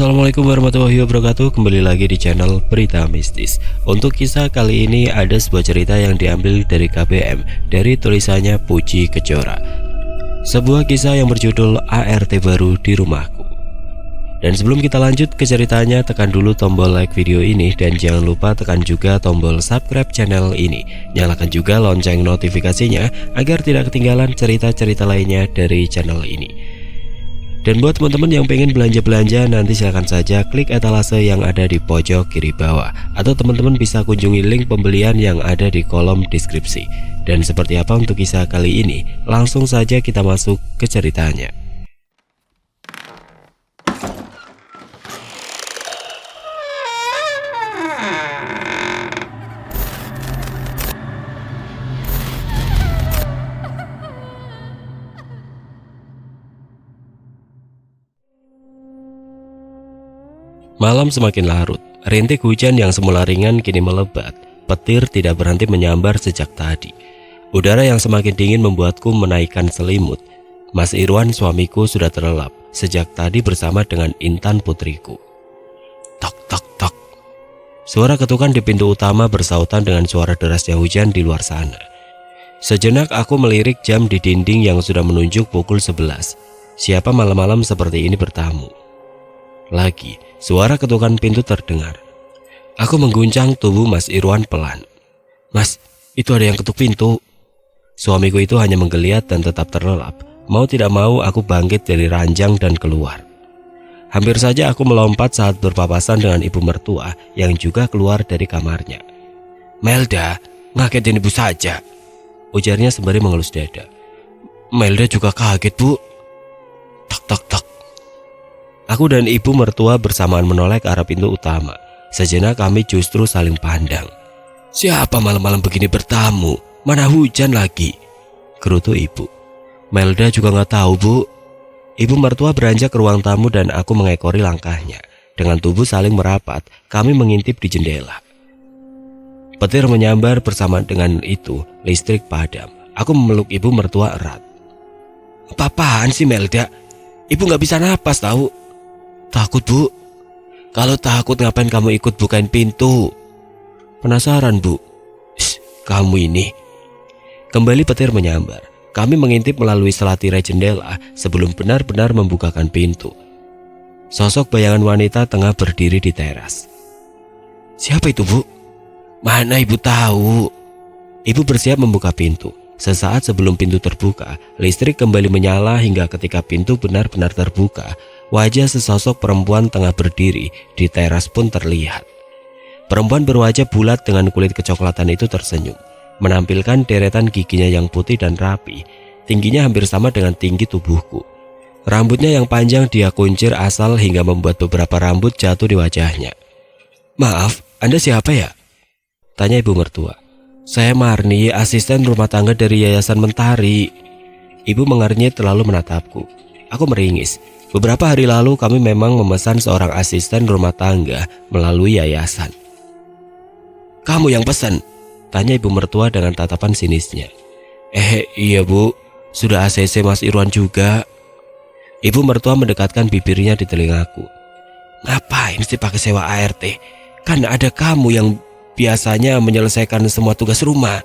Assalamualaikum warahmatullahi wabarakatuh. Kembali lagi di channel Berita Mistis. Untuk kisah kali ini ada sebuah cerita yang diambil dari KBM, dari tulisannya Puji Kejora. Sebuah kisah yang berjudul ART Baru di Rumahku. Dan sebelum kita lanjut ke ceritanya, tekan dulu tombol like video ini dan jangan lupa tekan juga tombol subscribe channel ini. Nyalakan juga lonceng notifikasinya agar tidak ketinggalan cerita-cerita lainnya dari channel ini. Dan buat teman-teman yang pengen belanja-belanja, nanti silahkan saja klik etalase yang ada di pojok kiri bawah, atau teman-teman bisa kunjungi link pembelian yang ada di kolom deskripsi. Dan seperti apa untuk kisah kali ini, langsung saja kita masuk ke ceritanya. Malam semakin larut, rintik hujan yang semula ringan kini melebat, petir tidak berhenti menyambar sejak tadi. Udara yang semakin dingin membuatku menaikkan selimut. Mas Irwan suamiku sudah terlelap sejak tadi bersama dengan Intan putriku. Tok tok tok. Suara ketukan di pintu utama bersautan dengan suara derasnya hujan di luar sana. Sejenak aku melirik jam di dinding yang sudah menunjuk pukul 11. Siapa malam-malam seperti ini bertamu? Lagi, suara ketukan pintu terdengar. Aku mengguncang tubuh Mas Irwan pelan. Mas, itu ada yang ketuk pintu. Suamiku itu hanya menggeliat dan tetap terlelap. Mau tidak mau aku bangkit dari ranjang dan keluar. Hampir saja aku melompat saat berpapasan dengan ibu mertua yang juga keluar dari kamarnya. Melda, ngagetin ibu saja, ujarnya sembari mengelus dada. Melda juga kaget, Bu. Tok tok tok. Aku dan ibu mertua bersamaan menoleh ke arah pintu utama. Sejenak kami justru saling pandang. Siapa malam-malam begini bertamu? Mana hujan lagi? Gerutu ibu. Melda juga nggak tahu, Bu. Ibu mertua beranjak ke ruang tamu dan aku mengekori langkahnya. Dengan tubuh saling merapat, kami mengintip di jendela. Petir menyambar bersamaan dengan itu, listrik padam. Aku memeluk ibu mertua erat. Apa-apaan sih Melda? Ibu nggak bisa napas tahu. Takut, Bu. Kalau takut ngapain kamu ikut bukain pintu? Penasaran, Bu. Kamu ini. Kembali petir menyambar. Kami mengintip melalui selah tirai jendela sebelum benar-benar membukakan pintu. Sosok bayangan wanita tengah berdiri di teras. Siapa itu, Bu? Mana ibu tahu? Ibu bersiap membuka pintu. Sesaat sebelum pintu terbuka, listrik kembali menyala hingga ketika pintu benar-benar terbuka, wajah sesosok perempuan tengah berdiri di teras pun terlihat. Perempuan berwajah bulat dengan kulit kecoklatan itu tersenyum, menampilkan deretan giginya yang putih dan rapi, tingginya hampir sama dengan tinggi tubuhku. Rambutnya yang panjang dia kuncir asal hingga membuat beberapa rambut jatuh di wajahnya. Maaf, Anda siapa ya? Tanya ibu mertua. Saya Marni, asisten rumah tangga dari Yayasan Mentari. Ibu mengernyit lalu menatapku. Aku meringis. Beberapa hari lalu kami memang memesan seorang asisten rumah tangga melalui yayasan. Kamu yang pesan? Tanya ibu mertua dengan tatapan sinisnya. Iya, Bu. Sudah ACC Mas Irwan juga. Ibu mertua mendekatkan bibirnya di telingaku. Ngapain sih pakai sewa ART? Kan ada kamu yang biasanya menyelesaikan semua tugas rumah.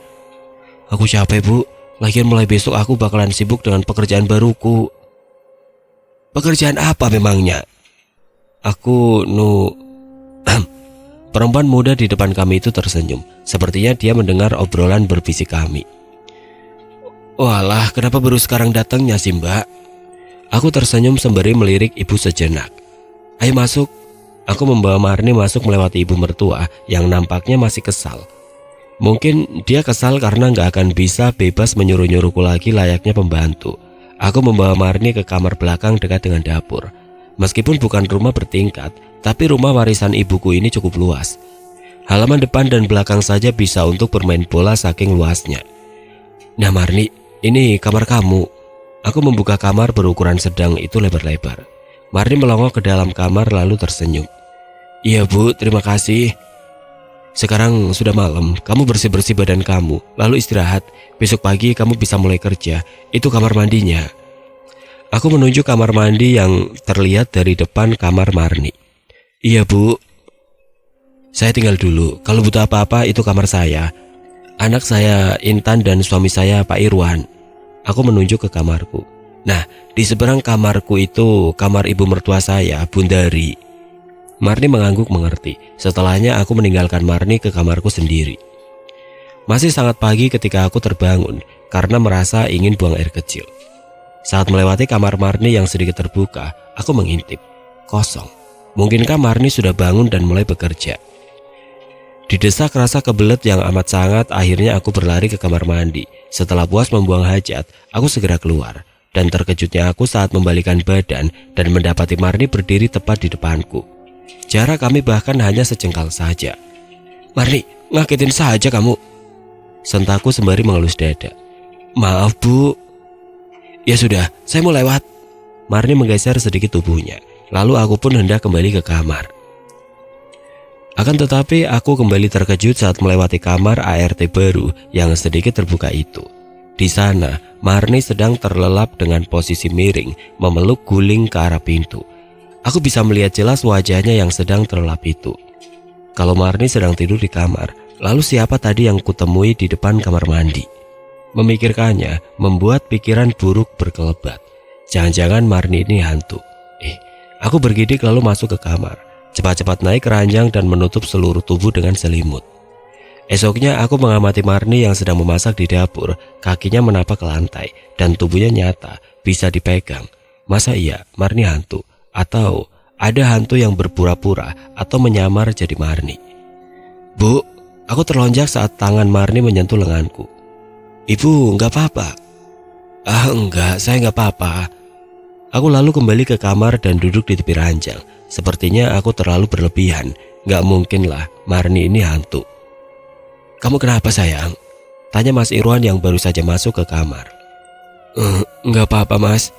Aku capek, Bu. Lagian mulai besok aku bakalan sibuk dengan pekerjaan baruku. Pekerjaan apa memangnya? Perempuan muda di depan kami itu tersenyum. Sepertinya dia mendengar obrolan berbisik kami. Walah, kenapa baru sekarang datangnya sih, Mbak? Aku tersenyum sembari melirik ibu sejenak. Ayo masuk. Aku membawa Marni masuk melewati ibu mertua yang nampaknya masih kesal. Mungkin dia kesal karena gak akan bisa bebas menyuruh-nyuruhku lagi layaknya pembantu. Aku membawa Marni ke kamar belakang dekat dengan dapur. Meskipun bukan rumah bertingkat, tapi rumah warisan ibuku ini cukup luas. Halaman depan dan belakang saja bisa untuk bermain bola saking luasnya. Nah Marni, ini kamar kamu. Aku membuka kamar berukuran sedang itu lebar-lebar. Marni melongo ke dalam kamar lalu tersenyum. Iya, Bu, terima kasih. Sekarang sudah malam, kamu bersih-bersih badan kamu, lalu istirahat. Besok pagi kamu bisa mulai kerja. Itu kamar mandinya. Aku menunjuk kamar mandi yang terlihat dari depan kamar Marni. Iya bu, saya tinggal dulu. Kalau butuh apa-apa itu kamar saya. Anak saya Intan dan suami saya Pak Irwan. Aku menunjuk ke kamarku. Nah, di seberang kamarku itu kamar ibu mertua saya, Bundari. Marni mengangguk mengerti. Setelahnya aku meninggalkan Marni ke kamarku sendiri. Masih sangat pagi ketika aku terbangun karena merasa ingin buang air kecil. Saat melewati kamar Marni yang sedikit terbuka, aku mengintip. Kosong. Mungkinkah Marni sudah bangun dan mulai bekerja? Didesak rasa kebelet yang amat sangat, akhirnya aku berlari ke kamar mandi. Setelah puas membuang hajat, aku segera keluar. Dan terkejutnya aku saat membalikan badan dan mendapati Marni berdiri tepat di depanku. Jarak kami bahkan hanya sejengkal saja. Marni, ngagetin saja kamu. Sentaku sembari mengelus dada. Maaf bu. Ya sudah, saya mau lewat. Marni menggeser sedikit tubuhnya. Lalu aku pun hendak kembali ke kamar. Akan tetapi aku kembali terkejut saat melewati kamar ART baru yang sedikit terbuka itu. Di sana, Marni sedang terlelap dengan posisi miring, memeluk guling ke arah pintu. Aku bisa melihat jelas wajahnya yang sedang terlelap itu. Kalau Marni sedang tidur di kamar, lalu siapa tadi yang kutemui di depan kamar mandi? Memikirkannya membuat pikiran buruk berkelebat. Jangan-jangan Marni ini hantu. Aku bergidik lalu masuk ke kamar. Cepat-cepat naik ke ranjang dan menutup seluruh tubuh dengan selimut. Esoknya aku mengamati Marni yang sedang memasak di dapur. Kakinya menapak ke lantai dan tubuhnya nyata, bisa dipegang. Masa iya Marni hantu? Atau ada hantu yang berpura-pura atau menyamar jadi Marni? Bu, aku terlonjak saat tangan Marni menyentuh lenganku. Ibu, nggak apa-apa? Enggak, saya nggak apa-apa. Aku lalu kembali ke kamar dan duduk di tepi ranjang. Sepertinya aku terlalu berlebihan. Nggak mungkin lah Marni ini hantu. Kamu kenapa sayang? Tanya Mas Irwan yang baru saja masuk ke kamar. Nggak apa-apa mas.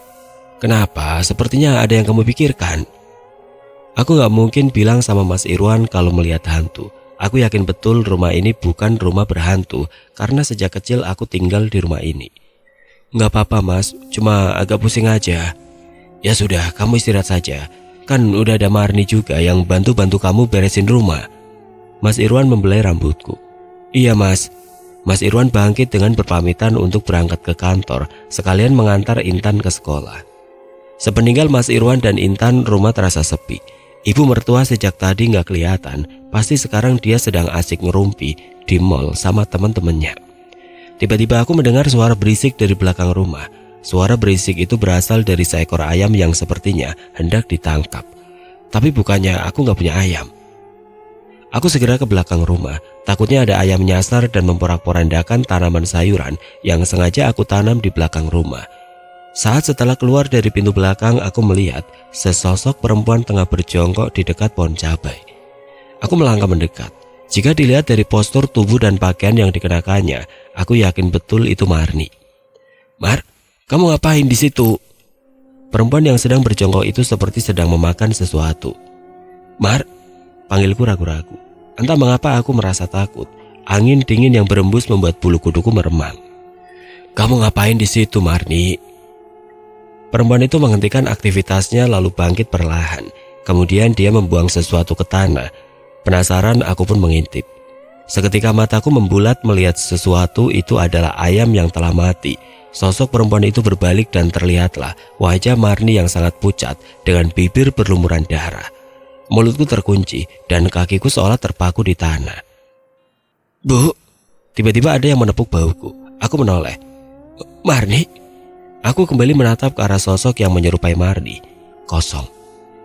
Kenapa? Sepertinya ada yang kamu pikirkan. Aku nggak mungkin bilang sama Mas Irwan kalau melihat hantu. Aku yakin betul rumah ini bukan rumah berhantu karena sejak kecil aku tinggal di rumah ini. Nggak apa-apa mas, cuma agak pusing aja. Ya sudah, kamu istirahat saja. Kan udah ada Marni juga yang bantu-bantu kamu beresin rumah. Mas Irwan membelai rambutku. Iya mas. Mas Irwan bangkit dengan berpamitan untuk berangkat ke kantor, sekalian mengantar Intan ke sekolah. Sepeninggal Mas Irwan dan Intan, rumah terasa sepi. Ibu mertua sejak tadi nggak kelihatan, pasti sekarang dia sedang asik ngerumpi di mall sama teman-temannya. Tiba-tiba aku mendengar suara berisik dari belakang rumah. Suara berisik itu berasal dari seekor ayam yang sepertinya hendak ditangkap. Tapi bukannya aku nggak punya ayam. Aku segera ke belakang rumah, takutnya ada ayam nyasar dan memporak-porandakan tanaman sayuran yang sengaja aku tanam di belakang rumah. Saat setelah keluar dari pintu belakang, aku melihat sesosok perempuan tengah berjongkok di dekat pohon cabai. Aku melangkah mendekat. Jika dilihat dari postur tubuh dan pakaian yang dikenakannya, aku yakin betul itu Marni. Mar, kamu ngapain di situ? Perempuan yang sedang berjongkok itu seperti sedang memakan sesuatu. Mar, panggilku ragu-ragu. Entah mengapa aku merasa takut. Angin dingin yang berembus membuat bulu kuduku meremang. Kamu ngapain di situ, Marni? Perempuan itu menghentikan aktivitasnya lalu bangkit perlahan. Kemudian dia membuang sesuatu ke tanah. Penasaran aku pun mengintip. Seketika mataku membulat melihat sesuatu itu adalah ayam yang telah mati. Sosok perempuan itu berbalik dan terlihatlah wajah Marni yang sangat pucat dengan bibir berlumuran darah. Mulutku terkunci dan kakiku seolah terpaku di tanah. Bu, tiba-tiba ada yang menepuk bahuku. Aku menoleh. Marni? Aku kembali menatap ke arah sosok yang menyerupai Marni. Kosong.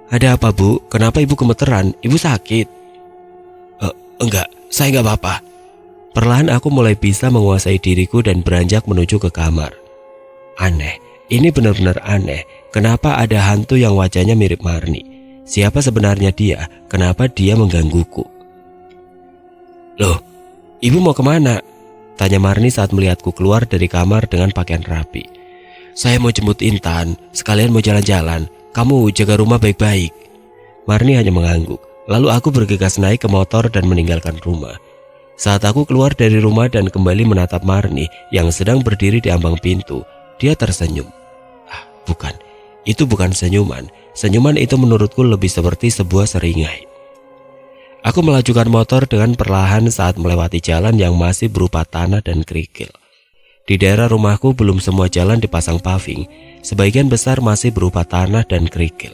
Ada apa bu? Kenapa ibu gemeteran? Ibu sakit? Enggak, saya enggak apa-apa. Perlahan aku mulai bisa menguasai diriku dan beranjak menuju ke kamar. Aneh, ini benar-benar aneh. Kenapa ada hantu yang wajahnya mirip Marni? Siapa sebenarnya dia? Kenapa dia menggangguku? Loh, ibu mau kemana? Tanya Marni saat melihatku keluar dari kamar dengan pakaian rapi. Saya mau jemput Intan, sekalian mau jalan-jalan. Kamu jaga rumah baik-baik. Marni hanya mengangguk. Lalu aku bergegas naik ke motor dan meninggalkan rumah. Saat aku keluar dari rumah dan kembali menatap Marni yang sedang berdiri di ambang pintu, dia tersenyum. Bukan, itu bukan senyuman. Senyuman itu menurutku lebih seperti sebuah seringai. Aku melajukan motor dengan perlahan saat melewati jalan yang masih berupa tanah dan kerikil. Di daerah rumahku belum semua jalan dipasang paving, sebagian besar masih berupa tanah dan kerikil.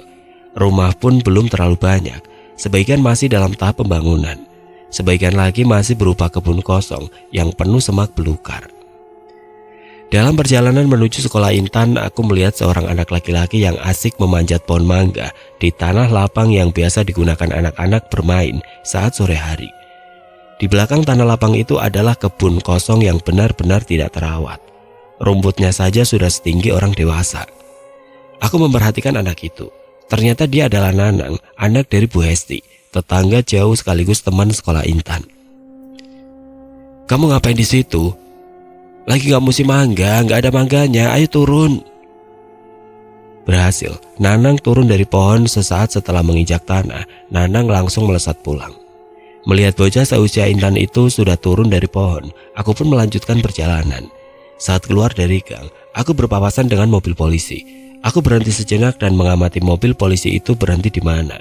Rumah pun belum terlalu banyak, sebagian masih dalam tahap pembangunan. Sebagian lagi masih berupa kebun kosong yang penuh semak belukar. Dalam perjalanan menuju sekolah Intan, aku melihat seorang anak laki-laki yang asik memanjat pohon mangga di tanah lapang yang biasa digunakan anak-anak bermain saat sore hari. Di belakang tanah lapang itu adalah kebun kosong yang benar-benar tidak terawat. Rumputnya saja sudah setinggi orang dewasa. Aku memperhatikan anak itu. Ternyata dia adalah Nanang, anak dari Bu Hesti, tetangga jauh sekaligus teman sekolah Intan. "Kamu ngapain di situ? Lagi gak musim mangga, gak ada mangganya, ayo turun." Berhasil, Nanang turun dari pohon. Sesaat setelah menginjak tanah, Nanang langsung melesat pulang. Melihat bocah seusia Intan itu sudah turun dari pohon, aku pun melanjutkan perjalanan. Saat keluar dari gang, aku berpapasan dengan mobil polisi. Aku berhenti sejenak dan mengamati mobil polisi itu berhenti di mana.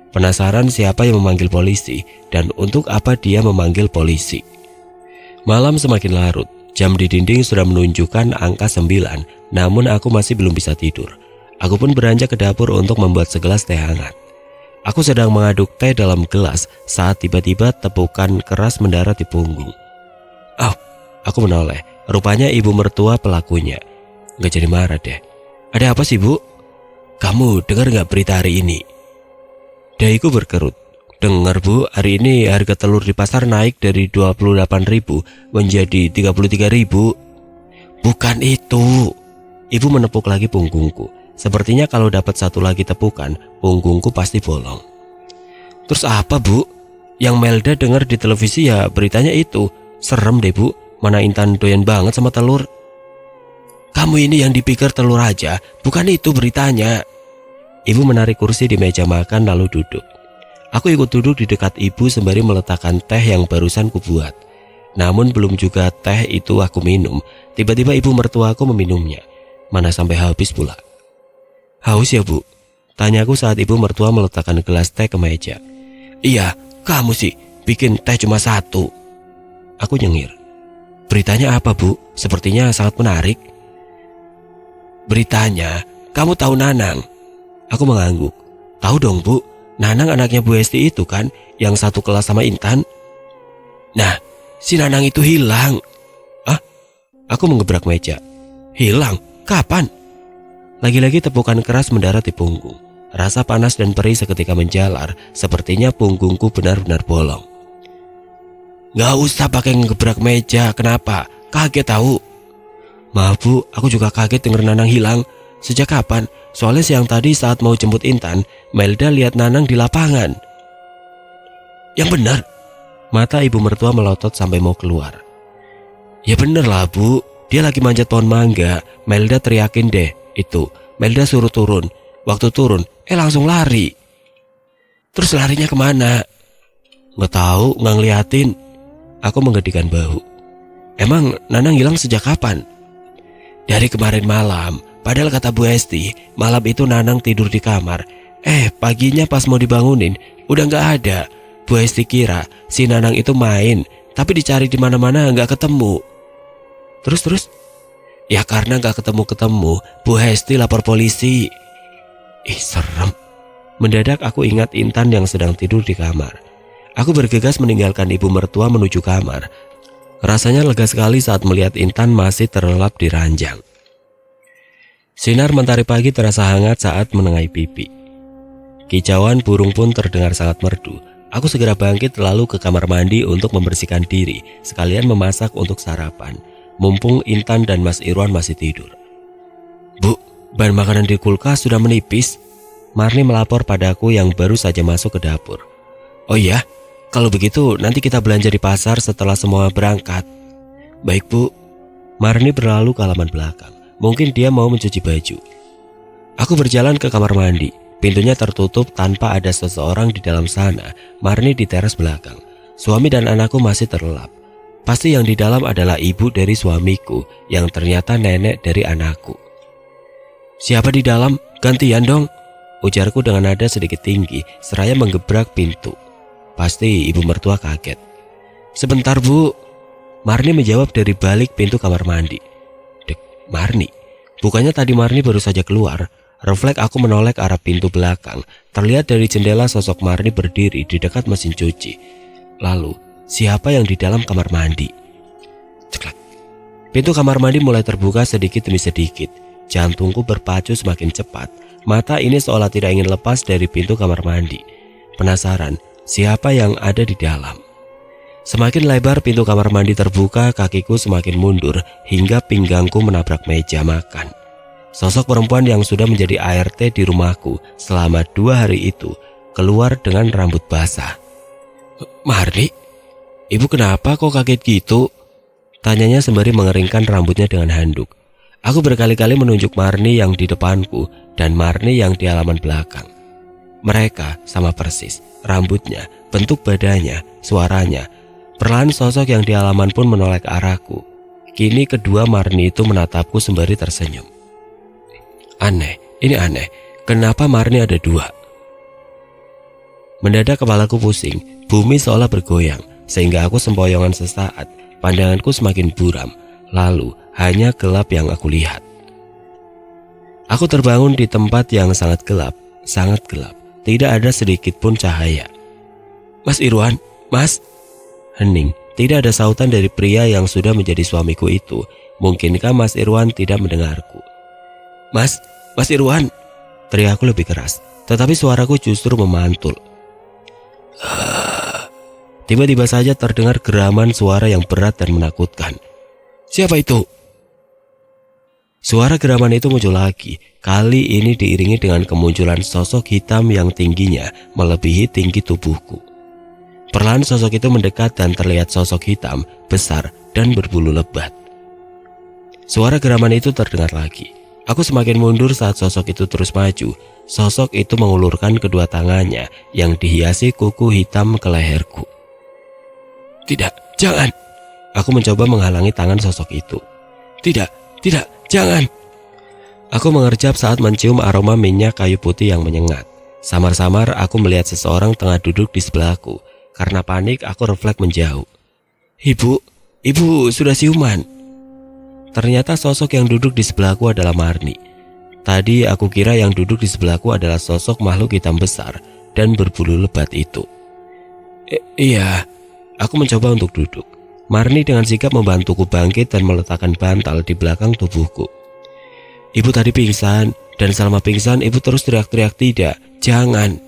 Penasaran siapa yang memanggil polisi dan untuk apa dia memanggil polisi. Malam semakin larut. Jam di dinding sudah menunjukkan angka 9, namun aku masih belum bisa tidur. Aku pun beranjak ke dapur untuk membuat segelas teh hangat. Aku sedang mengaduk teh dalam gelas saat tiba-tiba tepukan keras mendarat di punggung. "Au!" Aku menoleh. Rupanya ibu mertua pelakunya. Gak jadi marah deh. "Ada apa sih, Bu?" "Kamu dengar gak berita hari ini?" Dahiku berkerut. "Dengar, Bu, hari ini harga telur di pasar naik dari 28.000 menjadi 33.000. "Bukan itu." Ibu menepuk lagi punggungku. Sepertinya kalau dapat satu lagi tepukan, punggungku pasti bolong. "Terus apa, Bu?" "Yang Melda dengar di televisi ya beritanya itu. Serem deh, Bu. Mana Intan doyan banget sama telur." "Kamu ini yang dipikir telur aja, bukan itu beritanya." Ibu menarik kursi di meja makan lalu duduk. Aku ikut duduk di dekat ibu sembari meletakkan teh yang barusan kubuat. Namun belum juga teh itu aku minum, tiba-tiba ibu mertuaku meminumnya. Mana sampai habis pula. "Haus ya, Bu?" tanyaku saat ibu mertua meletakkan gelas teh ke meja. "Iya, kamu sih bikin teh cuma satu." Aku nyengir. "Beritanya apa, Bu? Sepertinya sangat menarik." "Beritanya, kamu tahu Nanang?" Aku mengangguk. "Tahu dong, Bu. Nanang anaknya Bu Hesti itu kan, yang satu kelas sama Intan." "Nah, si Nanang itu hilang." "Ah?" Aku menggebrak meja. "Hilang? Kapan?" Lagi-lagi tepukan keras mendarat di punggung. Rasa panas dan perih seketika menjalar, sepertinya punggungku benar-benar bolong. "Gak usah pakai ngegebrak meja, kenapa? Kaget tahu." "Maaf, Bu, aku juga kaget denger Nanang hilang. Sejak kapan? Soalnya siang tadi saat mau jemput Intan, Melda lihat Nanang di lapangan." "Yang benar?" Mata ibu mertua melotot sampai mau keluar. "Ya bener lah, Bu. Dia lagi manjat pohon mangga. Melda teriakin deh. Itu, Melda suruh turun. Waktu turun, langsung lari." "Terus larinya kemana?" "Nggak tahu, nggak ngeliatin." Aku menggedikan bahu. "Emang Nanang hilang sejak kapan?" "Dari kemarin malam. Padahal kata Bu Hesti, malam itu Nanang tidur di kamar. Paginya pas mau dibangunin, udah nggak ada. Bu Hesti kira si Nanang itu main, tapi dicari di mana-mana nggak ketemu." Terus? "Ya karena nggak ketemu-ketemu, Bu Hesti lapor polisi." Ih, serem. Mendadak aku ingat Intan yang sedang tidur di kamar. Aku bergegas meninggalkan ibu mertua menuju kamar. Rasanya lega sekali saat melihat Intan masih terlelap di ranjang. Sinar mentari pagi terasa hangat saat menengahi pipi. Kicauan burung pun terdengar sangat merdu. Aku segera bangkit lalu ke kamar mandi untuk membersihkan diri, sekalian memasak untuk sarapan. Mumpung Intan dan Mas Irwan masih tidur. "Bu, bahan makanan di kulkas sudah menipis." Marni melapor padaku yang baru saja masuk ke dapur. "Oh iya, kalau begitu nanti kita belanja di pasar setelah semua berangkat." "Baik, Bu." Marni berlalu ke halaman belakang. Mungkin dia mau mencuci baju. Aku berjalan ke kamar mandi. Pintunya tertutup tanpa ada seseorang di dalam sana. Marni di teras belakang. Suami dan anakku masih terlelap. Pasti yang di dalam adalah ibu dari suamiku yang ternyata nenek dari anakku. "Siapa di dalam? Gantian dong," ujarku dengan nada sedikit tinggi seraya menggebrak pintu. Pasti ibu mertua kaget. "Sebentar Bu," Marni menjawab dari balik pintu kamar mandi. Dek, Marni. Bukannya tadi Marni baru saja keluar. Refleks aku menoleh ke arah pintu belakang. Terlihat dari jendela sosok Marni berdiri di dekat mesin cuci. Lalu, siapa yang di dalam kamar mandi? Ceklek. Pintu kamar mandi mulai terbuka sedikit demi sedikit. Jantungku berpacu semakin cepat. Mata ini seolah tidak ingin lepas dari pintu kamar mandi. Penasaran, siapa yang ada di dalam? Semakin lebar pintu kamar mandi terbuka, kakiku semakin mundur hingga pinggangku menabrak meja makan. Sosok perempuan yang sudah menjadi ART di rumahku selama 2 hari itu keluar dengan rambut basah. "Marni, ibu kenapa kok kaget gitu?" Tanyanya sembari mengeringkan rambutnya dengan handuk. Aku berkali-kali menunjuk Marni yang di depanku dan Marni yang di halaman belakang. Mereka sama persis, rambutnya, bentuk badannya, suaranya. Perlahan sosok yang di halaman pun menoleh ke arahku. Kini kedua Marni itu menatapku sembari tersenyum. Aneh, ini aneh. Kenapa Marni ada 2? Mendadak kepalaku pusing, bumi seolah bergoyang, sehingga aku sempoyongan sesaat. Pandanganku semakin buram, lalu hanya gelap yang aku lihat. Aku terbangun di tempat yang sangat gelap, sangat gelap. Tidak ada sedikit pun cahaya. "Mas Irwan, Mas!" Hening, tidak ada sautan dari pria yang sudah menjadi suamiku itu. Mungkinkah Mas Irwan tidak mendengarku? Mas Irwan!" Teriakku lebih keras, tetapi suaraku justru memantul. Tiba-tiba saja terdengar geraman suara yang berat dan menakutkan. "Siapa itu?" Suara geraman itu muncul lagi. Kali ini diiringi dengan kemunculan sosok hitam yang tingginya melebihi tinggi tubuhku. Perlahan sosok itu mendekat dan terlihat sosok hitam, besar, dan berbulu lebat. Suara geraman itu terdengar lagi. Aku semakin mundur saat sosok itu terus maju. Sosok itu mengulurkan kedua tangannya yang dihiasi kuku hitam ke leherku. "Tidak, jangan!" Aku mencoba menghalangi tangan sosok itu. Tidak, jangan!" Aku mengerjap saat mencium aroma minyak kayu putih yang menyengat. Samar-samar aku melihat seseorang tengah duduk di sebelahku. Karena panik aku refleks menjauh. Ibu sudah siuman." Ternyata sosok yang duduk di sebelahku adalah Marni. Tadi aku kira yang duduk di sebelahku adalah sosok makhluk hitam besar dan berbulu lebat itu. Iya, aku mencoba untuk duduk. Marni dengan sigap membantuku bangkit dan meletakkan bantal di belakang tubuhku. "Ibu tadi pingsan, dan selama pingsan ibu terus teriak-teriak tidak, jangan."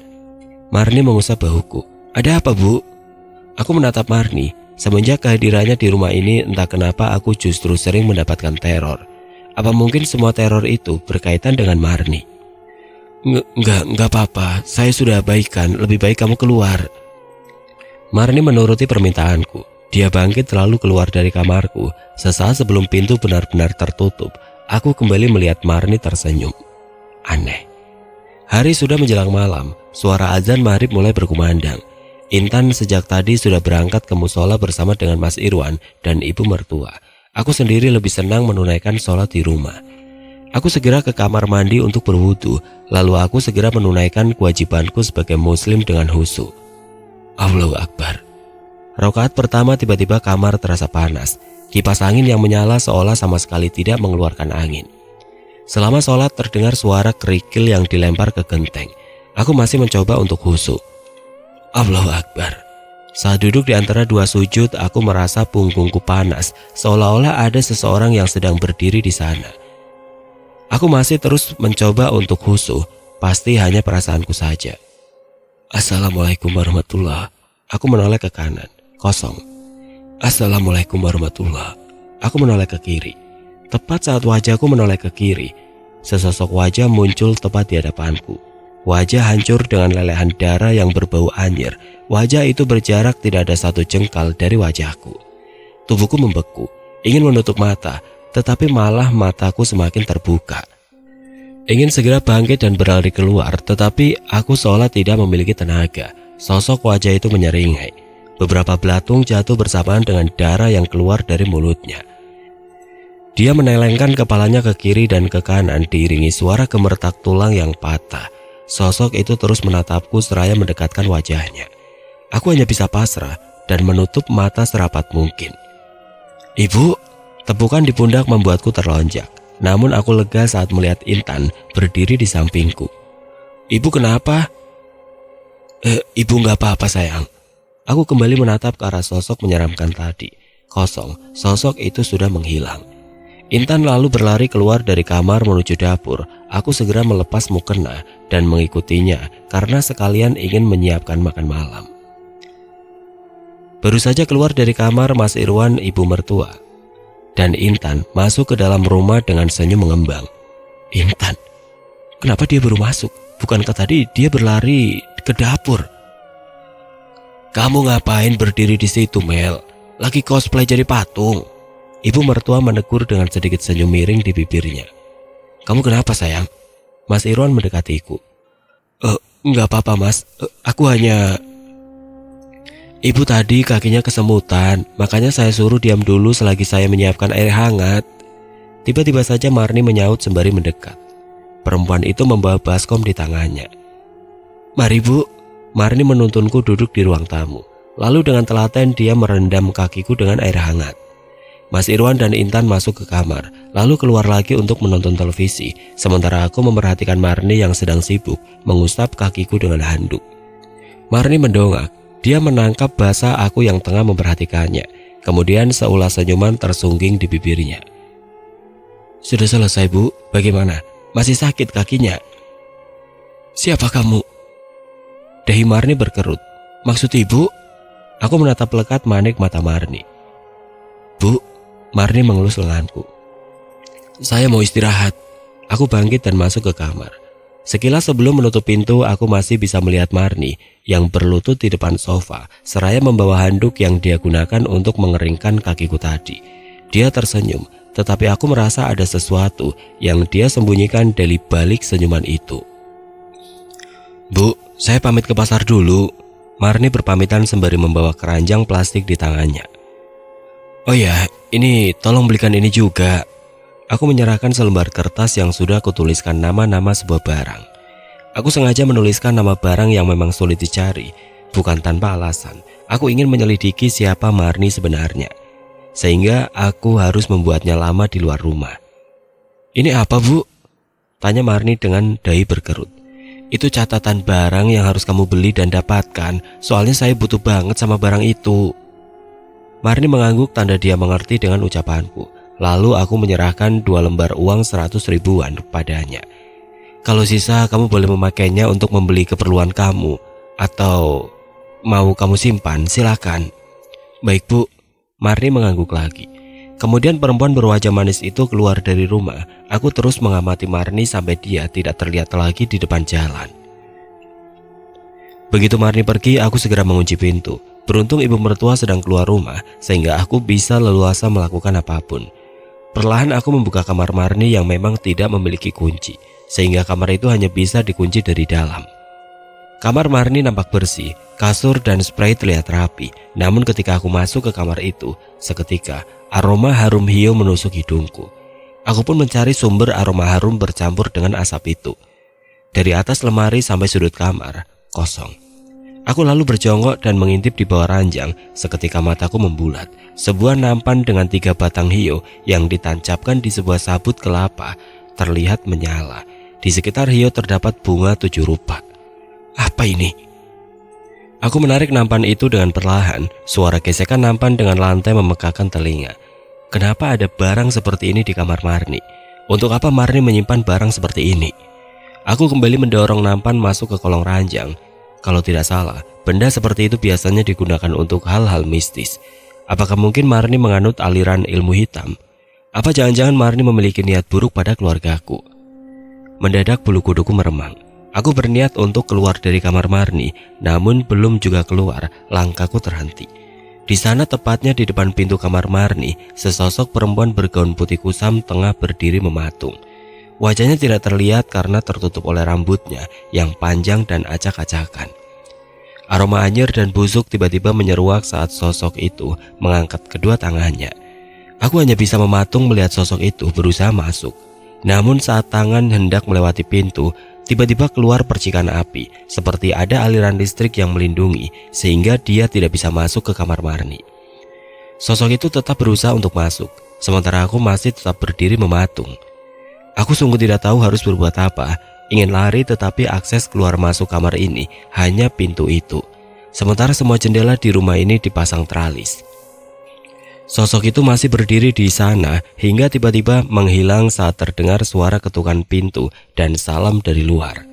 Marni mengusap bahuku. "Ada apa, Bu?" Aku menatap Marni. Semenjak kehadirannya di rumah ini, entah kenapa aku justru sering mendapatkan teror. Apa mungkin semua teror itu berkaitan dengan Marni? Enggak apa-apa. Saya sudah baikan. Lebih baik kamu keluar." Marni menuruti permintaanku. Dia bangkit lalu keluar dari kamarku. Sesaat sebelum pintu benar-benar tertutup, aku kembali melihat Marni tersenyum. Aneh. Hari sudah menjelang malam. Suara azan maghrib mulai berkumandang. Intan sejak tadi sudah berangkat ke musola bersama dengan Mas Irwan dan ibu mertua. Aku sendiri lebih senang menunaikan sholat di rumah. Aku segera ke kamar mandi untuk berwudu, lalu aku segera menunaikan kewajibanku sebagai muslim dengan khusyuk. Allahu Akbar. Rakaat pertama tiba-tiba kamar terasa panas. Kipas angin yang menyala seolah sama sekali tidak mengeluarkan angin. Selama sholat terdengar suara kerikil yang dilempar ke genteng. Aku masih mencoba untuk khusyuk. Allahu Akbar. Saat duduk di antara 2 sujud, aku merasa punggungku panas, seolah-olah ada seseorang yang sedang berdiri di sana. Aku masih terus mencoba untuk khusyuk, pasti hanya perasaanku saja. Assalamualaikum warahmatullah. Aku menoleh ke kanan, kosong. Assalamualaikum warahmatullah. Aku menoleh ke kiri. Tepat saat wajahku menoleh ke kiri, sesosok wajah muncul tepat di hadapanku. Wajah hancur dengan lelehan darah yang berbau anyir. Wajah itu berjarak tidak ada 1 jengkal dari wajahku. Tubuhku membeku, ingin menutup mata, tetapi malah mataku semakin terbuka. Ingin segera bangkit dan berlari keluar, tetapi aku seolah tidak memiliki tenaga. Sosok wajah itu menyeringai. Beberapa belatung jatuh bersamaan dengan darah yang keluar dari mulutnya. Dia menelengkan kepalanya ke kiri dan ke kanan diiringi suara gemertak tulang yang patah. Sosok itu terus menatapku seraya mendekatkan wajahnya. Aku hanya bisa pasrah dan menutup mata serapat mungkin. "Ibu," tepukan di pundak membuatku terlonjak. Namun aku lega saat melihat Intan berdiri di sampingku. "Ibu kenapa?" Ibu nggak apa-apa sayang." Aku kembali menatap ke arah sosok menyeramkan tadi. Kosong, sosok itu sudah menghilang. Intan lalu berlari keluar dari kamar menuju dapur. Aku segera melepas mukena dan mengikutinya karena sekalian ingin menyiapkan makan malam. Baru saja keluar dari kamar, Mas Irwan, ibu mertua, dan Intan masuk ke dalam rumah dengan senyum mengembang. "Intan, kenapa dia baru masuk? Bukankah tadi dia berlari ke dapur?" "Kamu ngapain berdiri di situ, Mel? Lagi cosplay jadi patung?" Ibu mertua menegur dengan sedikit senyum miring di bibirnya. "Kamu kenapa sayang?" Mas Irwan mendekatiku. Enggak apa-apa mas, aku hanya..." "Ibu tadi kakinya kesemutan, makanya saya suruh diam dulu selagi saya menyiapkan air hangat." Tiba-tiba saja Marni menyaut sembari mendekat. Perempuan itu membawa baskom di tangannya. "Mari bu." Marni menuntunku duduk di ruang tamu. Lalu dengan telaten dia merendam kakiku dengan air hangat. Mas Irwan dan Intan masuk ke kamar, lalu keluar lagi untuk menonton televisi, sementara aku memperhatikan Marni yang sedang sibuk mengusap kakiku dengan handuk. Marni mendongak, dia menangkap basah aku yang tengah memperhatikannya, kemudian seulas senyuman tersungging di bibirnya. "Sudah selesai bu, bagaimana? Masih sakit kakinya?" "Siapa kamu?" Dahi Marni berkerut. "Maksud ibu?" Aku menatap lekat manik mata Marni. "Bu," Marni mengelus lenganku. "Saya mau istirahat." Aku bangkit dan masuk ke kamar. Sekilas sebelum menutup pintu, aku masih bisa melihat Marni yang berlutut di depan sofa, seraya membawa handuk yang dia gunakan untuk mengeringkan kakiku tadi. Dia tersenyum, tetapi aku merasa ada sesuatu yang dia sembunyikan dari balik senyuman itu. "Bu, saya pamit ke pasar dulu." Marni berpamitan sembari membawa keranjang plastik di tangannya. "Oh ya, ini tolong belikan ini juga." Aku menyerahkan selembar kertas yang sudah kutuliskan nama-nama sebuah barang. Aku sengaja menuliskan nama barang yang memang sulit dicari, bukan tanpa alasan. Aku ingin menyelidiki siapa Marni sebenarnya, sehingga aku harus membuatnya lama di luar rumah. "Ini apa bu?" tanya Marni dengan dahi berkerut. "Itu catatan barang yang harus kamu beli dan dapatkan, soalnya saya butuh banget sama barang itu." Marni mengangguk tanda dia mengerti dengan ucapanku. Lalu aku menyerahkan 2 lembar uang 100 ribuan padanya. "Kalau sisa kamu boleh memakainya untuk membeli keperluan kamu, atau mau kamu simpan, silakan." "Baik bu." Marni mengangguk lagi. Kemudian perempuan berwajah manis itu keluar dari rumah. Aku terus mengamati Marni sampai dia tidak terlihat lagi di depan jalan. Begitu Marni pergi, aku segera mengunci pintu. Beruntung ibu mertua sedang keluar rumah, sehingga aku bisa leluasa melakukan apapun. Perlahan aku membuka kamar Marni yang memang tidak memiliki kunci, sehingga kamar itu hanya bisa dikunci dari dalam. Kamar Marni nampak bersih, kasur dan spray terlihat rapi. Namun ketika aku masuk ke kamar itu, seketika aroma harum hio menusuk hidungku. Aku pun mencari sumber aroma harum bercampur dengan asap itu. Dari atas lemari sampai sudut kamar, kosong. Aku lalu berjongkok dan mengintip di bawah ranjang. Seketika mataku membulat. Sebuah nampan dengan 3 batang hio yang ditancapkan di sebuah sabut kelapa terlihat menyala. Di sekitar hio terdapat bunga 7 rupa. Apa ini? Aku menarik nampan itu dengan perlahan. Suara gesekan nampan dengan lantai memekakan telinga. Kenapa ada barang seperti ini di kamar Marni? Untuk apa Marni menyimpan barang seperti ini? Aku kembali mendorong nampan masuk ke kolong ranjang. Kalau tidak salah, benda seperti itu biasanya digunakan untuk hal-hal mistis. Apakah mungkin Marni menganut aliran ilmu hitam? Apa jangan-jangan Marni memiliki niat buruk pada keluargaku? Mendadak bulu kuduku meremang. Aku berniat untuk keluar dari kamar Marni, namun belum juga keluar, langkahku terhenti. Di sana, tepatnya di depan pintu kamar Marni, sesosok perempuan bergaun putih kusam tengah berdiri mematung. Wajahnya tidak terlihat karena tertutup oleh rambutnya yang panjang dan acak-acakan. Aroma anyir dan busuk tiba-tiba menyeruak saat sosok itu mengangkat kedua tangannya. Aku hanya bisa mematung melihat sosok itu berusaha masuk. Namun saat tangan hendak melewati pintu, Tiba-tiba keluar percikan api, seperti ada aliran listrik yang melindungi, sehingga dia tidak bisa masuk ke kamar Marni. Sosok itu tetap berusaha untuk masuk, sementara aku masih tetap berdiri mematung. Aku sungguh tidak tahu harus berbuat apa, ingin lari tetapi akses keluar masuk kamar ini hanya pintu itu. Sementara semua jendela di rumah ini dipasang teralis. Sosok itu masih berdiri di sana hingga tiba-tiba menghilang saat terdengar suara ketukan pintu dan salam dari luar.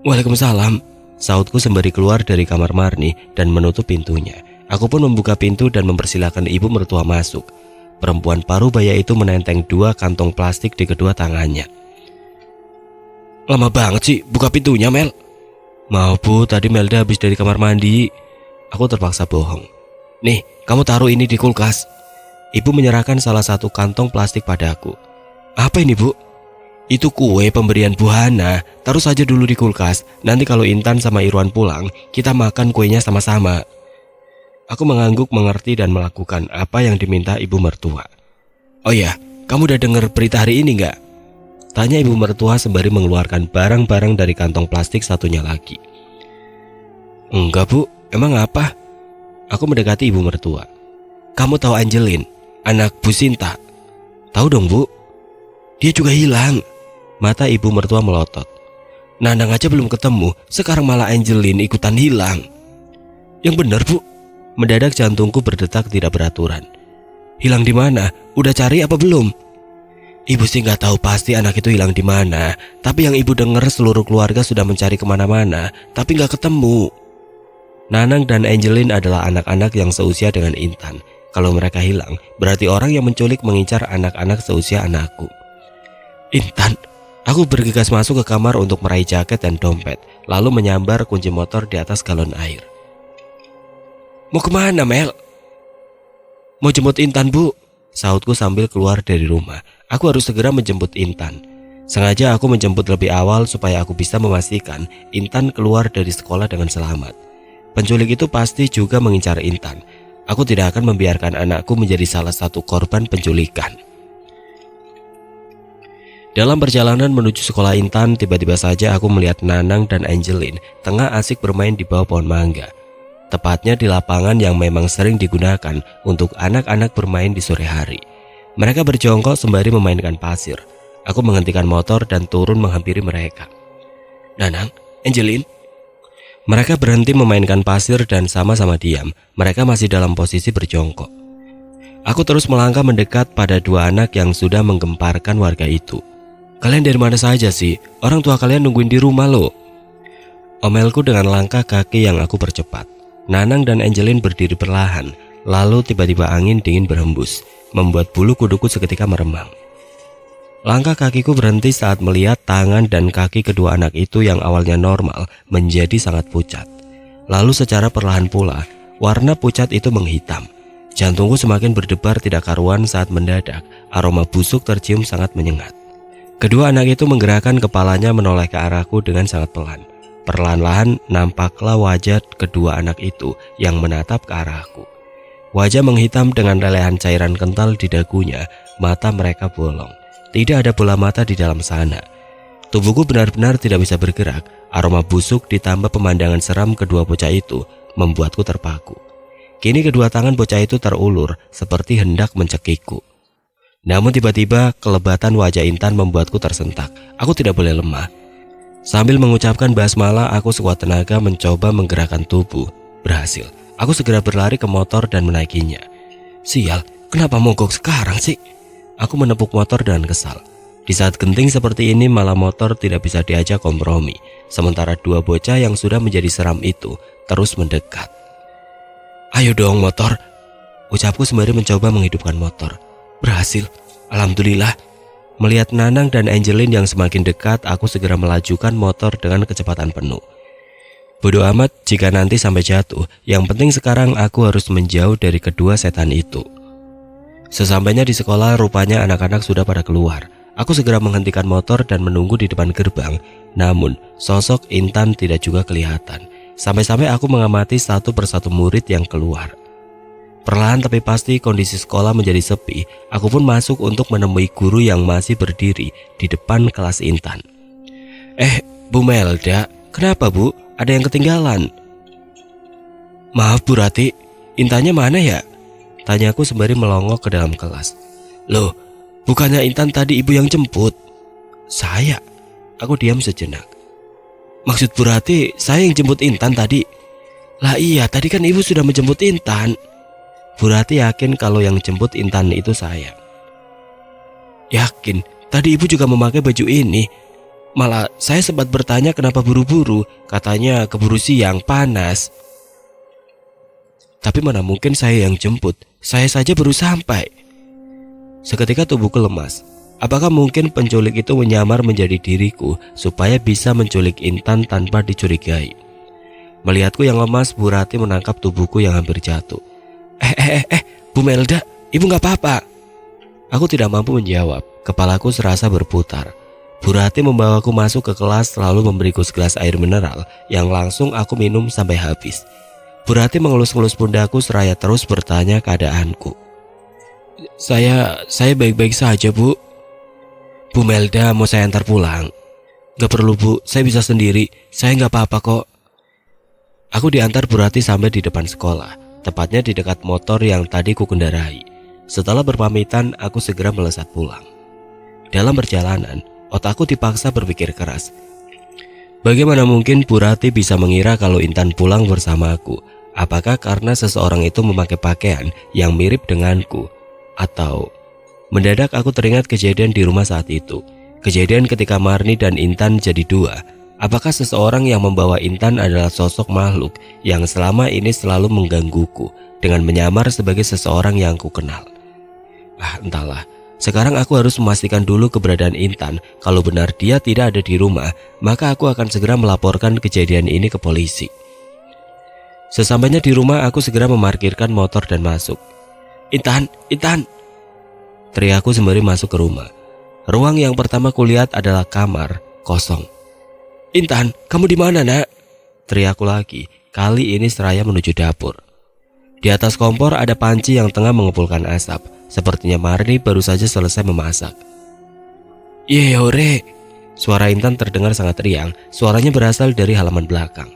"Waalaikumsalam," sautku sembari keluar dari kamar Marni dan menutup pintunya. Aku pun membuka pintu dan mempersilahkan ibu mertua masuk. Perempuan paruh baya itu menenteng 2 kantong plastik di kedua tangannya. "Lama banget sih buka pintunya, Mel." "Mau bu, tadi Melda habis dari kamar mandi." Aku terpaksa bohong. "Nih, kamu taruh ini di kulkas." Ibu menyerahkan salah satu kantong plastik padaku. "Apa ini, Bu?" "Itu kue pemberian Bu Hana. Taruh saja dulu di kulkas. Nanti kalau Intan sama Irwan pulang, kita makan kuenya sama-sama." Aku mengangguk mengerti dan melakukan apa yang diminta ibu mertua. "Oh ya, kamu udah dengar berita hari ini nggak?" tanya ibu mertua sembari mengeluarkan barang-barang dari kantong plastik satunya lagi. "Enggak bu, emang apa?" Aku mendekati ibu mertua. "Kamu tahu Angelin, anak Bu Sinta?" "Tahu dong bu." "Dia juga hilang." Mata ibu mertua melotot. "Nanang aja belum ketemu, sekarang malah Angelin ikutan hilang." "Yang benar bu." Mendadak jantungku berdetak tidak beraturan. "Hilang di mana? Udah cari apa belum?" "Ibu sih nggak tahu pasti anak itu hilang di mana, tapi yang ibu dengar seluruh keluarga sudah mencari kemana-mana, tapi nggak ketemu." Nanang dan Angelin adalah anak-anak yang seusia dengan Intan. Kalau mereka hilang, berarti orang yang menculik mengincar anak-anak seusia anakku. "Intan." Aku bergegas masuk ke kamar untuk meraih jaket dan dompet, lalu menyambar kunci motor di atas galon air. "Mau kemana, Mel?" "Mau jemput Intan bu," sautku sambil keluar dari rumah. Aku harus segera menjemput Intan. Sengaja aku menjemput lebih awal supaya aku bisa memastikan Intan keluar dari sekolah dengan selamat. Penculik itu pasti juga mengincar Intan. Aku tidak akan membiarkan anakku menjadi salah satu korban penculikan. Dalam perjalanan menuju sekolah Intan, tiba-tiba saja aku melihat Nanang dan Angelin tengah asik bermain di bawah pohon mangga. Tepatnya di lapangan yang memang sering digunakan untuk anak-anak bermain di sore hari. Mereka berjongkok sembari memainkan pasir. Aku menghentikan motor dan turun menghampiri mereka. "Nanang, Angelin." Mereka berhenti memainkan pasir dan sama-sama diam. Mereka masih dalam posisi berjongkok. Aku terus melangkah mendekat pada 2 anak yang sudah menggemparkan warga itu. "Kalian dari mana saja sih? Orang tua kalian nungguin di rumah loh." Omelku dengan langkah kaki yang aku percepat. Nanang dan Angelin berdiri perlahan, lalu tiba-tiba angin dingin berhembus, membuat bulu kuduku seketika meremang. Langkah kakiku berhenti saat melihat tangan dan kaki kedua anak itu yang awalnya normal menjadi sangat pucat. Lalu secara perlahan pula, warna pucat itu menghitam. Jantungku semakin berdebar tidak karuan saat mendadak aroma busuk tercium sangat menyengat. Kedua anak itu menggerakkan kepalanya menoleh ke arahku dengan sangat pelan. Perlahan-lahan nampaklah wajah kedua anak itu yang menatap ke arahku. Wajah menghitam dengan lelehan cairan kental di dagunya, mata mereka bolong. Tidak ada bola mata di dalam sana. Tubuhku benar-benar tidak bisa bergerak. Aroma busuk ditambah pemandangan seram kedua bocah itu membuatku terpaku. Kini kedua tangan bocah itu terulur seperti hendak mencekikku. Namun tiba-tiba kelebatan wajah Intan membuatku tersentak. Aku tidak boleh lemah. Sambil mengucapkan basmalah, aku sekuat tenaga mencoba menggerakkan tubuh. Berhasil. Aku segera berlari ke motor dan menaikinya. Sial, kenapa mogok sekarang sih? Aku menepuk motor dengan kesal. Di saat genting seperti ini malah motor tidak bisa diajak kompromi. Sementara 2 bocah yang sudah menjadi seram itu terus mendekat. Ayo dong motor, ucapku sembari mencoba menghidupkan motor. Berhasil, alhamdulillah. Melihat Nanang dan Angelin yang semakin dekat, aku segera melajukan motor dengan kecepatan penuh. Bodoh amat jika nanti sampai jatuh, yang penting sekarang aku harus menjauh dari kedua setan itu. Sesampainya di sekolah, rupanya anak-anak sudah pada keluar. Aku segera menghentikan motor dan menunggu di depan gerbang. Namun, sosok Intan tidak juga kelihatan. Sampai-sampai aku mengamati satu persatu murid yang keluar. Perlahan tapi pasti kondisi sekolah menjadi sepi. Aku pun masuk untuk menemui guru yang masih berdiri di depan kelas Intan. Bu Melda, kenapa Bu? Ada yang ketinggalan? Maaf Bu Rati, Intannya mana ya? Tanyaku sembari melongok ke dalam kelas. Loh, bukannya Intan tadi ibu yang jemput? Saya? Aku diam sejenak. Maksud Bu Rati, saya yang jemput Intan tadi? Lah iya, tadi kan ibu sudah menjemput Intan. Bu Rati yakin kalau yang jemput Intan itu saya. Yakin, tadi ibu juga memakai baju ini. Malah saya sempat bertanya kenapa buru-buru, katanya keburu siang, panas. Tapi mana mungkin saya yang jemput, saya saja baru sampai. Seketika tubuhku lemas. Apakah mungkin penculik itu menyamar menjadi diriku supaya bisa menculik Intan tanpa dicurigai? Melihatku yang lemas, Bu Rati menangkap tubuhku yang hampir jatuh. Bu Melda, ibu gak apa-apa? Aku tidak mampu menjawab, kepalaku serasa berputar. Bu Rati membawaku masuk ke kelas lalu memberiku segelas air mineral yang langsung aku minum sampai habis. Bu Rati mengelus-ngelus pundakku seraya terus bertanya keadaanku. Saya baik-baik saja Bu. Bu Melda mau saya antar pulang? Gak perlu Bu, saya bisa sendiri, saya gak apa-apa kok. Aku diantar Bu Rati sampai di depan sekolah, tepatnya di dekat motor yang tadi ku kendarai. Setelah berpamitan, aku segera melesat pulang. Dalam perjalanan, otakku dipaksa berpikir keras. Bagaimana mungkin Bu Rati bisa mengira kalau Intan pulang bersamaku? Apakah karena seseorang itu memakai pakaian yang mirip denganku? Atau mendadak aku teringat kejadian di rumah saat itu. Kejadian ketika Marni dan Intan jadi dua. Apakah seseorang yang membawa Intan adalah sosok makhluk yang selama ini selalu menggangguku dengan menyamar sebagai seseorang yang ku kenal? Entahlah. Sekarang aku harus memastikan dulu keberadaan Intan. Kalau benar dia tidak ada di rumah, maka aku akan segera melaporkan kejadian ini ke polisi. Sesampainya di rumah, aku segera memarkirkan motor dan masuk. Intan! Teriakku sembari masuk ke rumah. Ruang yang pertama kulihat adalah kamar kosong. Intan, kamu di mana, Nak? Teriakku lagi. Kali ini seraya menuju dapur. Di atas kompor ada panci yang tengah mengepulkan asap. Sepertinya Marni baru saja selesai memasak. Yore! Suara Intan terdengar sangat riang. Suaranya berasal dari halaman belakang.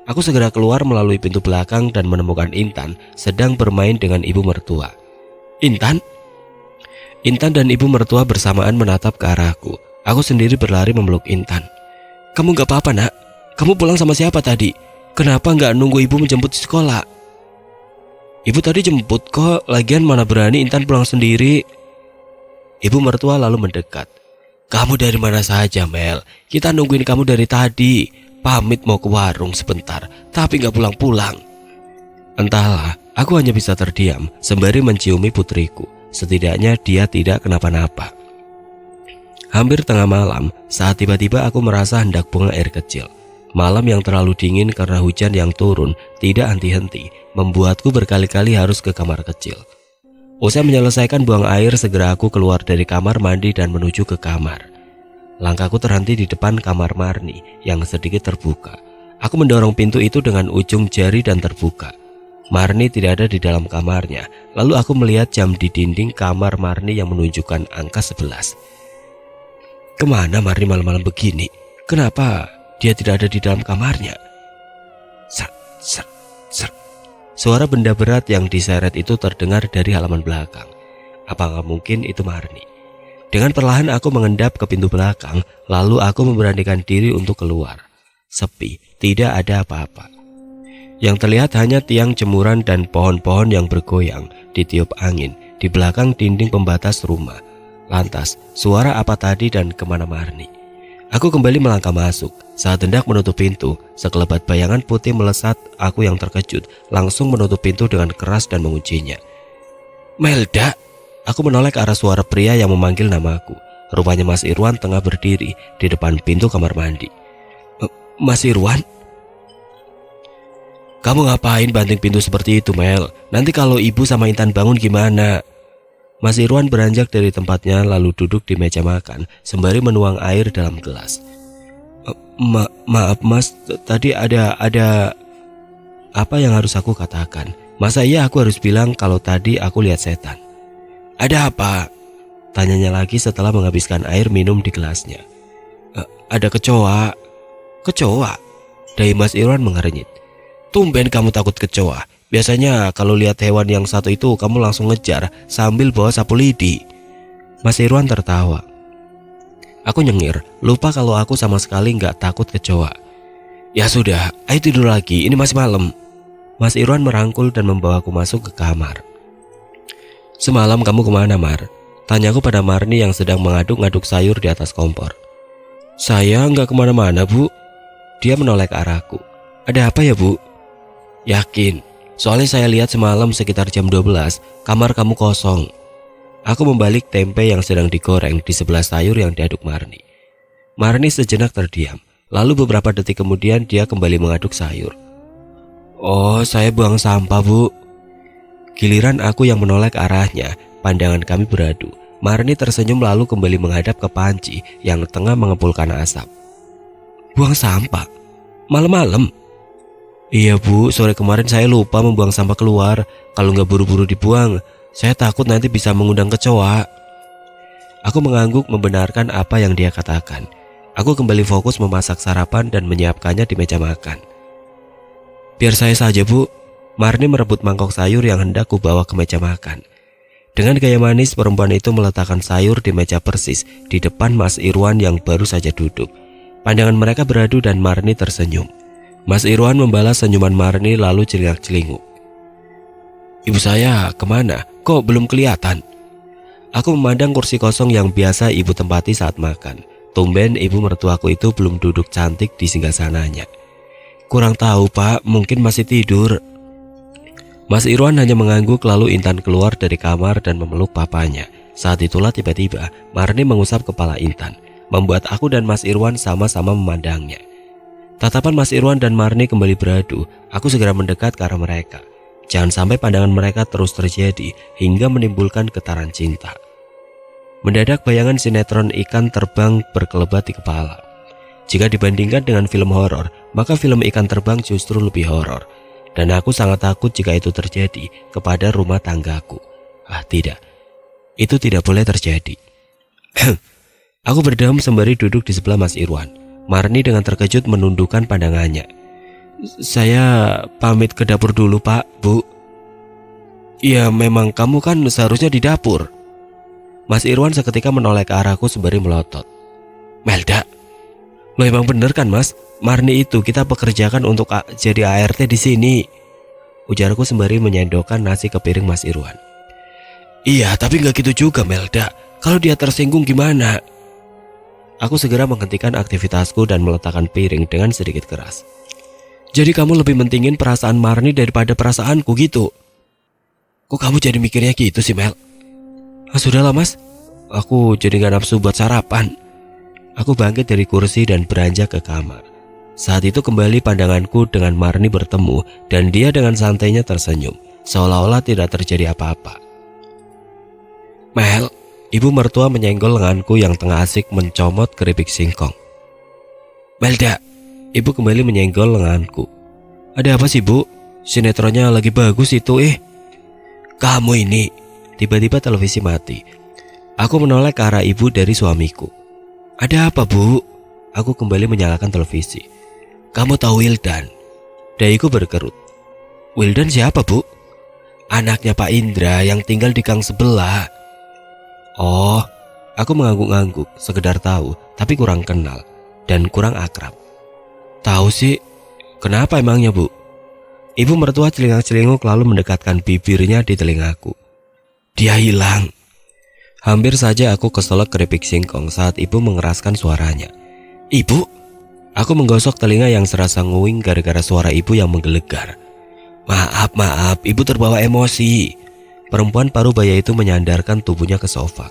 Aku segera keluar melalui pintu belakang dan menemukan Intan sedang bermain dengan ibu mertua. Intan? Intan dan ibu mertua bersamaan menatap ke arahku. Aku sendiri berlari memeluk Intan. Kamu gak apa-apa, Nak? Kamu pulang sama siapa tadi? Kenapa gak nunggu ibu menjemput di sekolah? Ibu tadi jemput kok, lagian mana berani Intan pulang sendiri. Ibu mertua lalu mendekat. Kamu dari mana saja, Mel? Kita nungguin kamu dari tadi. Pamit mau ke warung sebentar, tapi gak pulang-pulang. Entahlah, aku hanya bisa terdiam sembari menciumi putriku. Setidaknya dia tidak kenapa-napa. Hampir tengah malam, saat tiba-tiba aku merasa hendak buang air kecil. Malam yang terlalu dingin karena hujan yang turun tidak henti-henti membuatku berkali-kali harus ke kamar kecil. Usai menyelesaikan buang air, segera aku keluar dari kamar mandi dan menuju ke kamar. Langkahku terhenti di depan kamar Marni yang sedikit terbuka. Aku mendorong pintu itu dengan ujung jari dan terbuka. Marni tidak ada di dalam kamarnya. Lalu aku melihat jam di dinding kamar Marni yang menunjukkan angka 11. Kemana Marni malam-malam begini? Kenapa dia tidak ada di dalam kamarnya? Ser. Suara benda berat yang diseret itu terdengar dari halaman belakang. Apakah mungkin itu Marni? Dengan perlahan aku mengendap ke pintu belakang, lalu aku memberanikan diri untuk keluar. Sepi, tidak ada apa-apa. Yang terlihat hanya tiang jemuran dan pohon-pohon yang bergoyang ditiup angin di belakang dinding pembatas rumah. Lantas, suara apa tadi dan kemana Marni? Aku kembali melangkah masuk. Saat hendak menutup pintu, sekelebat bayangan putih melesat. Aku yang terkejut langsung menutup pintu dengan keras dan menguncinya. Melda! Aku menoleh ke arah suara pria yang memanggil namaku. Rupanya Mas Irwan tengah berdiri di depan pintu kamar mandi. Mas Irwan? Kamu ngapain banting pintu seperti itu, Mel? Nanti kalau ibu sama Intan bangun gimana? Mas Irwan beranjak dari tempatnya lalu duduk di meja makan sembari menuang air dalam gelas. Maaf Mas, tadi ada apa yang harus aku katakan? Masa iya aku harus bilang kalau tadi aku lihat setan? Ada apa? Tanyanya lagi setelah menghabiskan air minum di gelasnya. Ada kecoa. Kecoa? Dahi Mas Irwan mengernyit. Tumben kamu takut kecoa. Biasanya kalau lihat hewan yang satu itu kamu langsung ngejar sambil bawa sapu lidi. Mas Irwan tertawa. Aku nyengir, lupa kalau aku sama sekali nggak takut kecoa. Ya sudah, ayo tidur lagi, ini masih malam. Mas Irwan merangkul dan membawaku masuk ke kamar. Semalam kamu kemana, Mar? Tanyaku pada Marni yang sedang mengaduk-ngaduk sayur di atas kompor. Saya nggak kemana-mana, Bu. Dia menoleh ke arahku. Ada apa ya, Bu? Yakin, soalnya saya lihat semalam sekitar jam 12, kamar kamu kosong. Aku membalik tempe yang sedang digoreng di sebelah sayur yang diaduk Marni. Marni sejenak terdiam, lalu beberapa detik kemudian dia kembali mengaduk sayur. Oh, saya buang sampah, Bu. Giliran aku yang menoleh ke arahnya, pandangan kami beradu. Marni tersenyum lalu kembali menghadap ke panci yang tengah mengepulkan asap. Buang sampah? Malam-malam? Iya, Bu, sore kemarin saya lupa membuang sampah keluar. Kalau nggak buru-buru dibuang, saya takut nanti bisa mengundang kecoa. Aku mengangguk membenarkan apa yang dia katakan. Aku kembali fokus memasak sarapan dan menyiapkannya di meja makan. Biar saya saja, Bu. Marni merebut mangkok sayur yang hendak kubawa ke meja makan. Dengan gaya manis, perempuan itu meletakkan sayur di meja persis di depan Mas Irwan yang baru saja duduk. Pandangan mereka beradu dan Marni tersenyum. Mas Irwan membalas senyuman Marni lalu celingak-celinguk. Ibu saya kemana? Kok belum kelihatan? Aku memandang kursi kosong yang biasa ibu tempati saat makan. Tumben ibu mertuaku itu belum duduk cantik di singgasananya. Kurang tahu, Pak, mungkin masih tidur. Mas Irwan hanya mengangguk lalu Intan keluar dari kamar dan memeluk papanya. Saat itulah tiba-tiba Marni mengusap kepala Intan, membuat aku dan Mas Irwan sama-sama memandangnya. Tatapan Mas Irwan dan Marni kembali beradu. Aku segera mendekat ke arah mereka. Jangan sampai pandangan mereka terus terjadi hingga menimbulkan getaran cinta. Mendadak bayangan sinetron ikan terbang berkelebat di kepala. Jika dibandingkan dengan film horor, maka film ikan terbang justru lebih horor. Dan aku sangat takut jika itu terjadi kepada rumah tanggaku. Ah, tidak. Itu tidak boleh terjadi. Aku berdeham sembari duduk di sebelah Mas Irwan. Marni dengan terkejut menundukkan pandangannya. Saya pamit ke dapur dulu, Pak, Bu. Ya, memang kamu kan seharusnya di dapur. Mas Irwan seketika menoleh ke arahku sembari melotot. Melda, lo emang bener kan, Mas? Marni itu kita pekerjakan untuk jadi ART di sini. Ujarku sembari menyendokkan nasi ke piring Mas Irwan. Iya, tapi nggak gitu juga, Melda. Kalau dia tersinggung gimana? Aku segera menghentikan aktivitasku dan meletakkan piring dengan sedikit keras. Jadi kamu lebih mentingin perasaan Marni daripada perasaanku gitu? Kok kamu jadi mikirnya gitu sih, Mel? Ah, sudahlah, Mas. Aku jadi gak nafsu buat sarapan. Aku bangkit dari kursi dan beranjak ke kamar. Saat itu kembali pandanganku dengan Marni bertemu dan dia dengan santainya tersenyum, seolah-olah tidak terjadi apa-apa. Mel, ibu mertua menyenggol lenganku yang tengah asik mencomot keripik singkong. Melda, ibu kembali menyenggol lenganku. Ada apa sih, Bu? Sinetronnya lagi bagus itu, Kamu ini. Tiba-tiba televisi mati. Aku menoleh ke arah ibu dari suamiku. Ada apa, Bu? Aku kembali menyalakan televisi. Kamu tahu Wildan? Dahiku berkerut. Wildan siapa, Bu? Anaknya Pak Indra yang tinggal di gang sebelah. Oh, aku mengangguk-angguk, sekedar tahu, tapi kurang kenal dan kurang akrab. Tahu sih, kenapa emangnya, Bu? Ibu mertua celingak-celinguk lalu mendekatkan bibirnya di telingaku. Dia hilang. Hampir saja aku keselak keripik singkong saat ibu mengeraskan suaranya. Ibu? Aku menggosok telinga yang serasa nguing gara-gara suara ibu yang menggelegar. Maaf, ibu terbawa emosi. Perempuan parubaya itu menyandarkan tubuhnya ke sofa.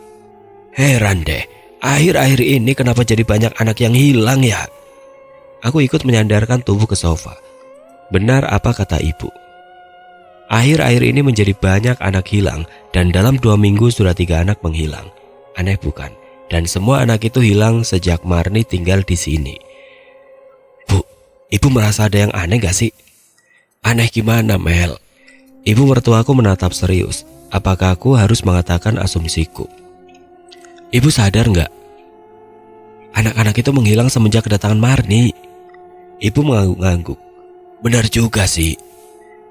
Heran deh, akhir-akhir ini kenapa jadi banyak anak yang hilang ya? Aku ikut menyandarkan tubuh ke sofa. Benar apa kata ibu. Akhir-akhir ini menjadi banyak anak hilang dan dalam 2 minggu sudah 3 anak menghilang. Aneh bukan? Dan semua anak itu hilang sejak Marni tinggal di sini. Bu, ibu merasa ada yang aneh gak sih? Aneh gimana, Mel? Ibu mertuaku menatap serius. Apakah aku harus mengatakan asumsiku? Ibu sadar gak? Anak-anak itu menghilang semenjak kedatangan Marni. Ibu mengangguk-angguk. Benar juga sih.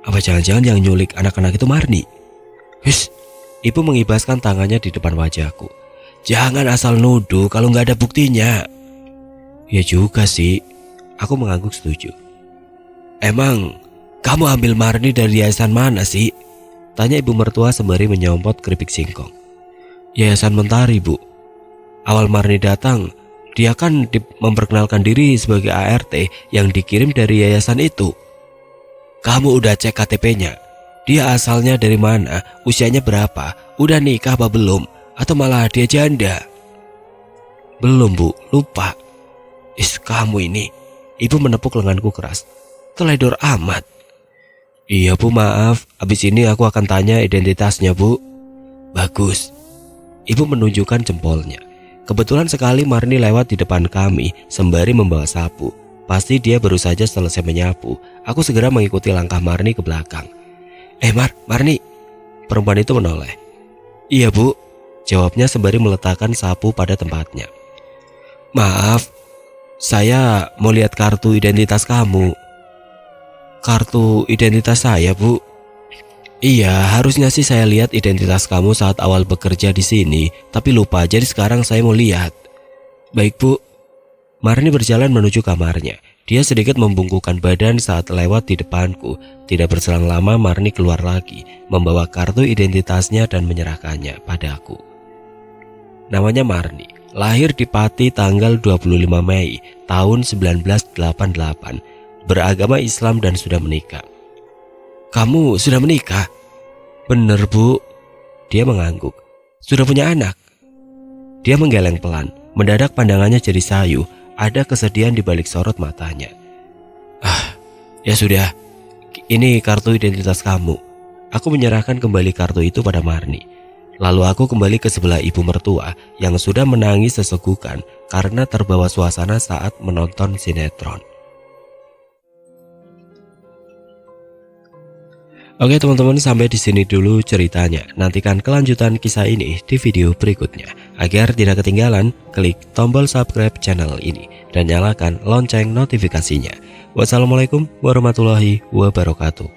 Apa jangan-jangan yang nyulik anak-anak itu Marni? Hus, ibu mengibaskan tangannya di depan wajahku. Jangan asal nuduh kalau nggak ada buktinya. Ya juga sih, aku mengangguk setuju. Emang kamu ambil Marni dari yayasan mana sih? Tanya ibu mertua sembari menyompot keripik singkong. Yayasan Mentari, Bu. Awal Marni datang, dia kan memperkenalkan diri sebagai ART yang dikirim dari yayasan itu. Kamu udah cek KTP-nya? Dia asalnya dari mana? Usianya berapa? Udah nikah apa belum? Atau malah dia janda? Belum, Bu, lupa. Kamu ini. Ibu menepuk lenganku keras. Teledor amat. Iya, Bu, maaf. Abis ini aku akan tanya identitasnya, Bu. Bagus. Ibu menunjukkan jempolnya. Kebetulan sekali Marni lewat di depan kami sembari membawa sapu. Pasti dia baru saja selesai menyapu. Aku segera mengikuti langkah Marni ke belakang. Marni. Perempuan itu menoleh. Iya, Bu, jawabnya sembari meletakkan sapu pada tempatnya. Maaf, saya mau lihat kartu identitas kamu. Kartu identitas saya, Bu? Iya, harusnya sih saya lihat identitas kamu saat awal bekerja di sini, tapi lupa, jadi sekarang saya mau lihat. Baik, Bu. Marni berjalan menuju kamarnya. Dia sedikit membungkukkan badan saat lewat di depanku. Tidak berselang lama Marni keluar lagi, membawa kartu identitasnya dan menyerahkannya padaku. Namanya Marni, lahir di Pati tanggal 25 Mei tahun 1988, beragama Islam dan sudah menikah. Kamu sudah menikah? Bener, Bu. Dia mengangguk. Sudah punya anak? Dia menggeleng pelan. Mendadak pandangannya jadi sayu. Ada kesedihan di balik sorot matanya. Ya sudah. Ini kartu identitas kamu. Aku menyerahkan kembali kartu itu pada Marni. Lalu aku kembali ke sebelah ibu mertua yang sudah menangis sesegukan karena terbawa suasana saat menonton sinetron. Oke teman-teman, sampai di sini dulu ceritanya. Nantikan kelanjutan kisah ini di video berikutnya. Agar tidak ketinggalan, klik tombol subscribe channel ini dan nyalakan lonceng notifikasinya. Wassalamualaikum warahmatullahi wabarakatuh.